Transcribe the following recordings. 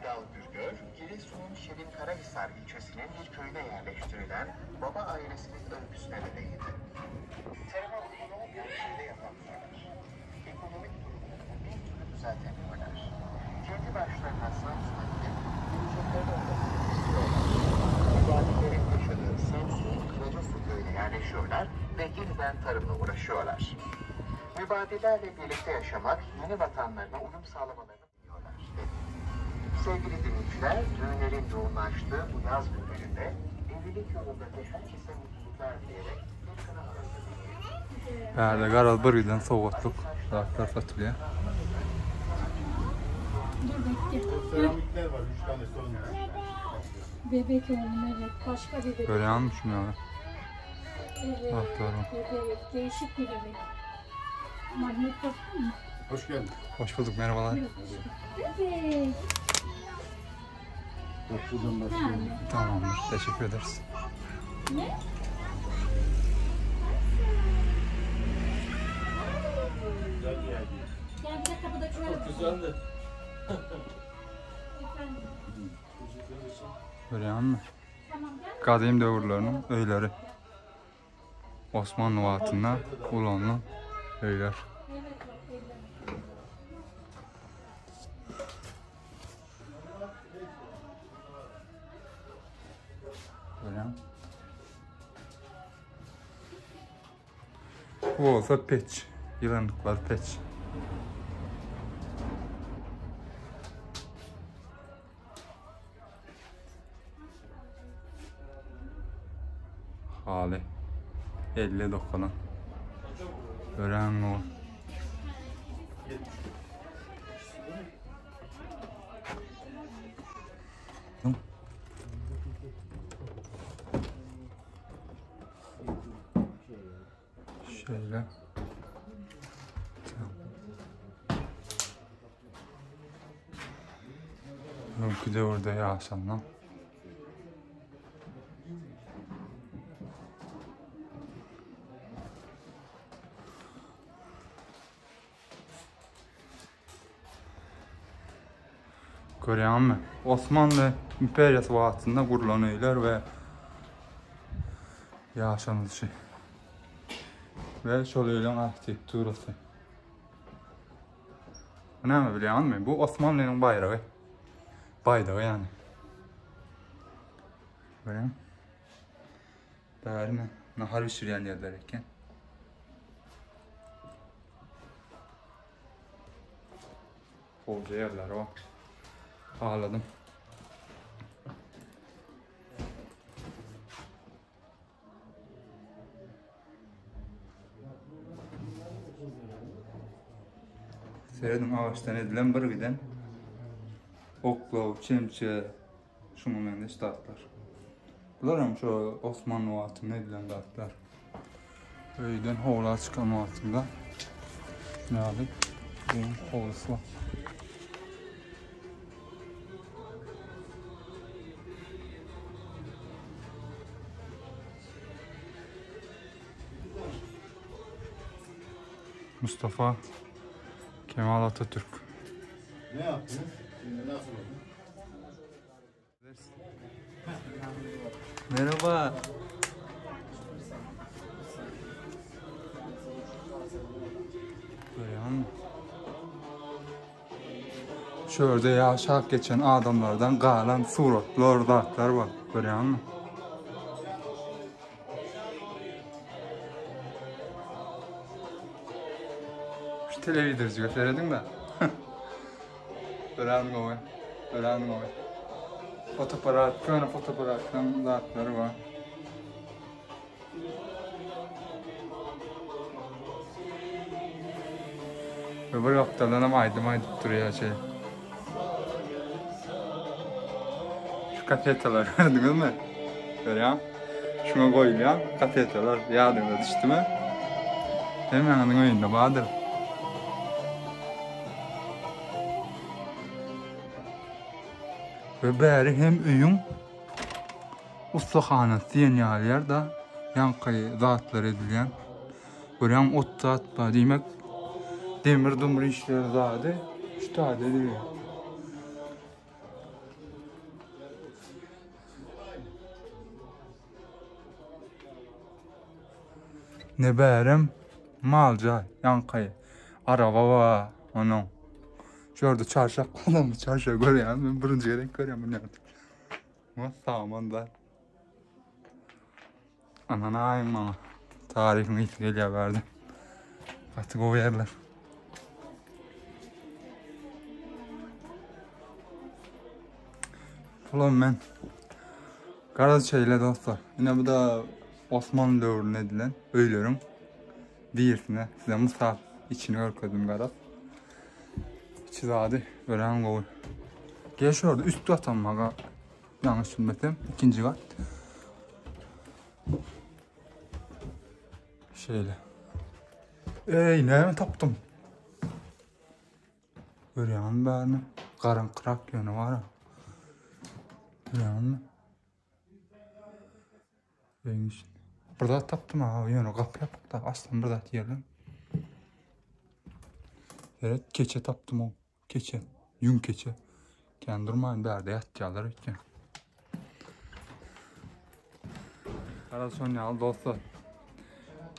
Erdal Gürgör, Giresun'un Şirin-Karahisar ilçesinin bir köyüne yerleştirilen baba ailesinin öyküsüne de değindi. Tarıma uyumlu gençliğinde yapamıyorlar. Ekonomik durumlarını bir türlü düzeltemiyorlar. Kendi başlarına Samsun'a gidip geleceklerini olmasını istiyorlar. Mübareklerin yaşadığı Samsun, Karacasu köyüne yerleşiyorlar ve yeniden tarımla uğraşıyorlar. Mübadelelerle birlikte yaşamak, yeni vatanlarına uyum sağlamalarını biliyorlar. Sevgili dinleyiciler, düğünlerin yoğunlaştığı bu yaz günlerinde evlilik yolundaki herkese mutluluklar dileyerek bir kına arası dinleyelim. Perde garal bir günden soğukluk. Rahatlar satılıyor. Seramikler var, 3 tane sorun var. Bebek oğlum, evet. Başka bir bebek. Böyle yanmışım ya. Evet. Rahatlar mı? Bebek. Değişik bir bebek. Magnet bakar mı? Hoş geldin. Hoş bulduk, merhabalar. Bebek. Bak buradan başlayalım. Tamamdır, teşekkür ederiz. Ne? Gel bir de kapıda çörelim. Güzeldi. Efendim. Böyle yanmış. Tamam gel. Kadim dövrlerinin öyleri. Osmanlı vaatında kullanılan öyler. Evet bak evlen. Böyle. Bu olsa peç. Yılanlıklar peç. Hali 50 dokunan. Öğren o. Şöyle. Öykü de orada yaşanan. Görüyor musun? Osmanlı İmperiyası vaatında kurulan öyler ve yaşanışı. Ve şol öylerin arxitekturası. Bu ne mi biliyor musun? Bu Osmanlı'nın bayrağı. Bayrağı yani. Görüyor musun? Değerli mi? Nahar pişiren yerler eken. Bolca yerler var. Ağladım. Seyredin ağaçtan edilen bir giden oklav, çemçe, şunu mendeş dağıtlar. Bunlar hem şu Osmanlı vaatında edilen dağıtlar. Öyden hovla çıkan vaatında ne alıp benim hovlusu var. Mustafa Kemal Atatürk. Ne yaptınız? Şimdi nasıl oldu? Merhaba. Böyle şöyle yaşak geçen adamlardan kalan suratlar, dağıtlar var. Görüyor musun? Şu televizörü gösterdin de. Öğrendim o. Öğrendim o. Fotoğraf, köyüne fotoğraftan dağıtları var. Öbür haftalarına aydım duruyor şey. Şu kateteler gördünüz mü? Görüyor musun? Şuna koyuluyor, kateteler yağdığında düştü mü? Hemen anın oyunda vardır. Ve beri hem öyün ustahanası yeni yer da yankı zatlar edilen. Görüyorum ot zat var demek demir dumur işler zadı. Şu tane diyor. ne bärem malca, yankayı, araba var, onun. Şurada çarşaf adamı çarşaf görüyorum. Ben birinci gerek görüyorum bunu yaptım. Ama saman da. Anana ayım ama. Tarihini hiç geliyor verdim. Artık o yerler. Ulan ben Karaçay'la dostlar. Yine bu da Osmanlı dövrüne edilen öylürüm. Birisine size misal içini örködüm Karaz. İçi zadi öğren koy. Geç orada üst katanmaga yanlış bilmesem ikinci kat. Şöyle. Ey ne taptım. Görüyor musun beni? Karın kırak yönü var ha. Görüyor musun? Beymiş. Burada taptım ha yönü kapı yapıp da aslan burada diyelim. Evet keçe taptım o. Keçe. Yün keçe. Kendi durmayın berde yatacaklar için. Karason al dostlar.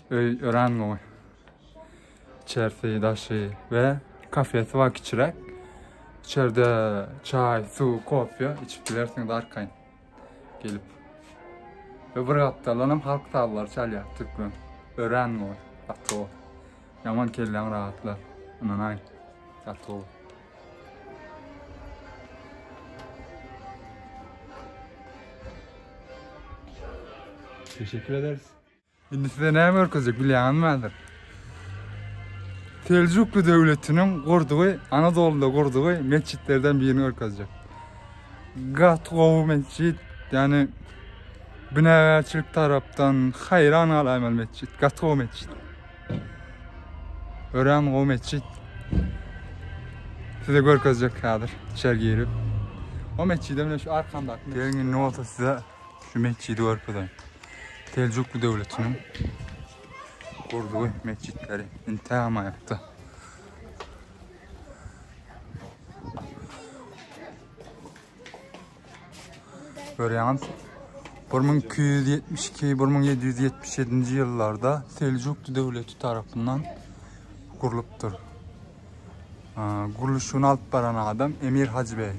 Öğren o. İçerisi daşı ve kafesi var içerek. İçeride çay, su, kofe içip dilersiniz arkayın. Gelip. Ve buraya aptalanım halk sağlar çalıyor tıklım. Öğren o. Atı o. Yaman kellen rahatlar. Ananay. Atı o. Teşekkür ederiz. Şimdi size ne örközecek bilen midir? Selçuklu Devleti'nin kurduğu, Anadolu'da kurduğu mescitlerden birini örközecek. Gatgov mescit, yani Binaverçilik taraftan hayran alayım mescit. Gatgov mescit. Öğren o mescit. Size örközecek kadır, içeri girip. O mescide şu arkamda. Gelin ne olsa size şu mescidi örközeyim. Selçuklu Devleti'nin kurduğu mescitleri intihama yaptı. Görüyorsunuz 1272-1777 yıllarda Selçuklu Devleti tarafından kuruluptur. Kuruluşunu alıp baran adam Emir Hacı Bey.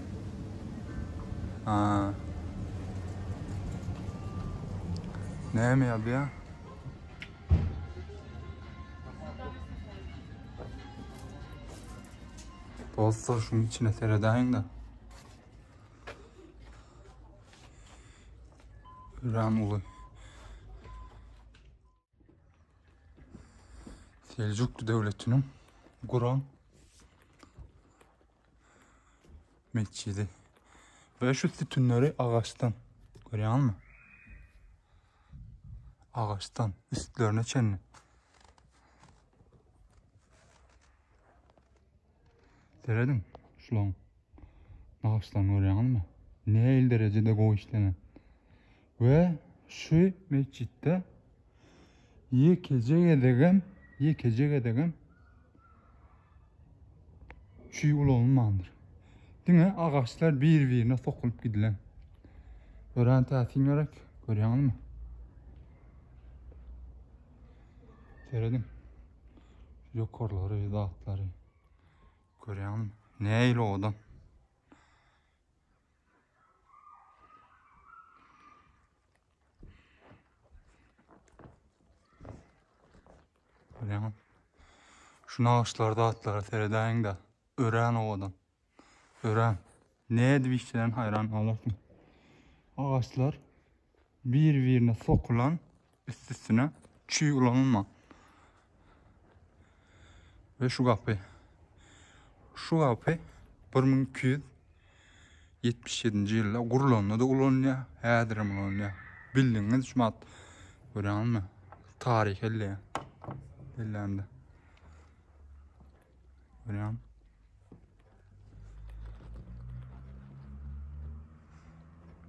Ne mi abi ya? Dostlar şunun içine seyredeyim de. İran ulu. Selçuklu Devleti'nin Kur'an mescidi. Ve şu sütunları ağaçtan. Görüyor musun? Ağaçtan. Üstlerine çenli. Seyredin. Şulan. Ağaçtan görüyor musun? Ne el derecede koy işlenen. Ve şu mescitte yekecek edegem çiğ olmandır. Dine ağaçlar bir-birine sokulup gidilen. Öğren təsini görək, görüyor musun? Seyredin. Yokorları, dağıtları. Görüyor musun? Ne eyle o adam? Görüyor musun? Şu ağaçlar, dağıtları seyredeyin de. Öğren o adam. Öğren. Ne edip işçilerin hayran alırsın. Ağaçlar bir-birine sokulan üstüne çiğ ulanılma. Ve şu kapı 1277 yılda kurulandı da ulanıyor. Hədirim ulanıyor. Bildiğiniz şu mat. Görüyor musun? Tarih elleyen. Ellendi. Görüyor musun?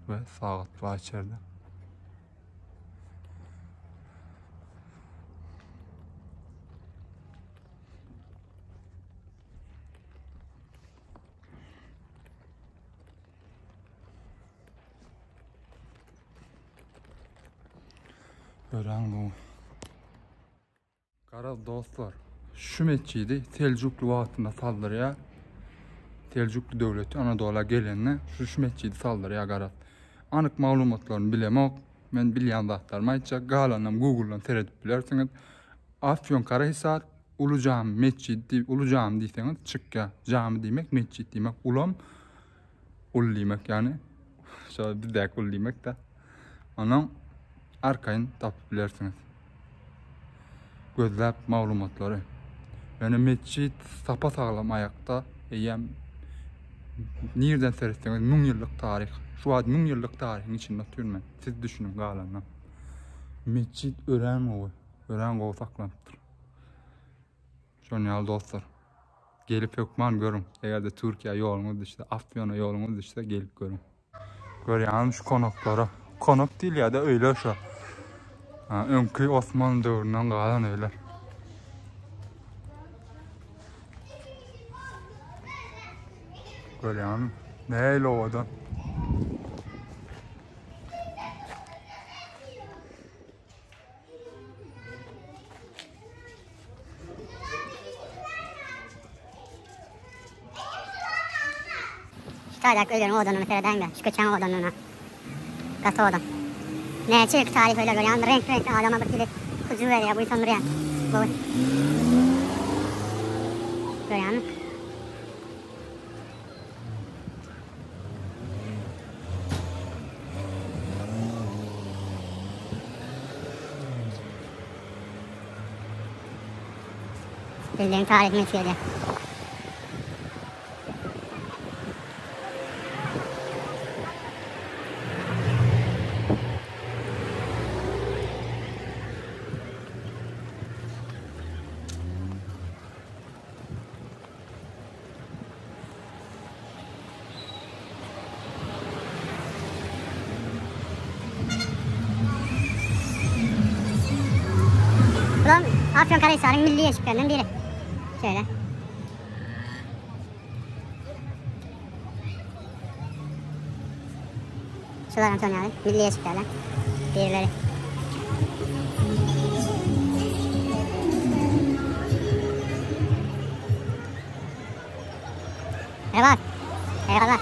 Ve saat var içeride. Öğren bu. Garaz dostlar, şu meçidi Selçuklu wagtynda saldyrýar. Selçuklu döwleti Anadolu'ya gelende şu meçidi saldyrýar garaz. Anyk maglumatlaryny bilemok, men bilýän zatlarym aýtjak, galanam Google'dan teredip bilersiňiz. Afyonkarahisar Ulu Cami meçidi, Ulu Cami diýseňiz çykýar. Cami diýmek, meçid diýmek, ulam ul diýmek, ýani şo bizdäki ul diýmek de. Onuň arkaýyn tapyp bilersiňiz. Gözläp maglumatlary. Yani meçid sapa saglam ayakta, eýem nirden seretseňiz 1000 ýyllyk taryh. Şu wagt 1000 ýyllyk taryhyň içinde türmen. Siz düşünün galanam. Meçid ören gowy saklanıpdyr. Şonýal dostlar. Gelip hökman görün. Eger de Türkiýe ýoluňuz düşse, Afyona ýoluňuz düşse gelip görün. Görýän şu konoklara. Konok diýil ýa-da öýle şo. Öňkü Osmanlı döwründen galan öýler. Görýän näle odan. Çaydak ölürün odanını seyreden şu köçen odanına. Gata odan. Neçilik tarih öyle görüyen renk adama bir gibi kucu veriyor bu insanları yani. Bu. Görüyen mi? Bildiğin tarih mesleği. Ulan Afyonkarahisar'ın milli yeşiklerinden biri. Şöyle. Şular Antonyalı milli yeşiklerden birileri. Merhaba. Eyvallah.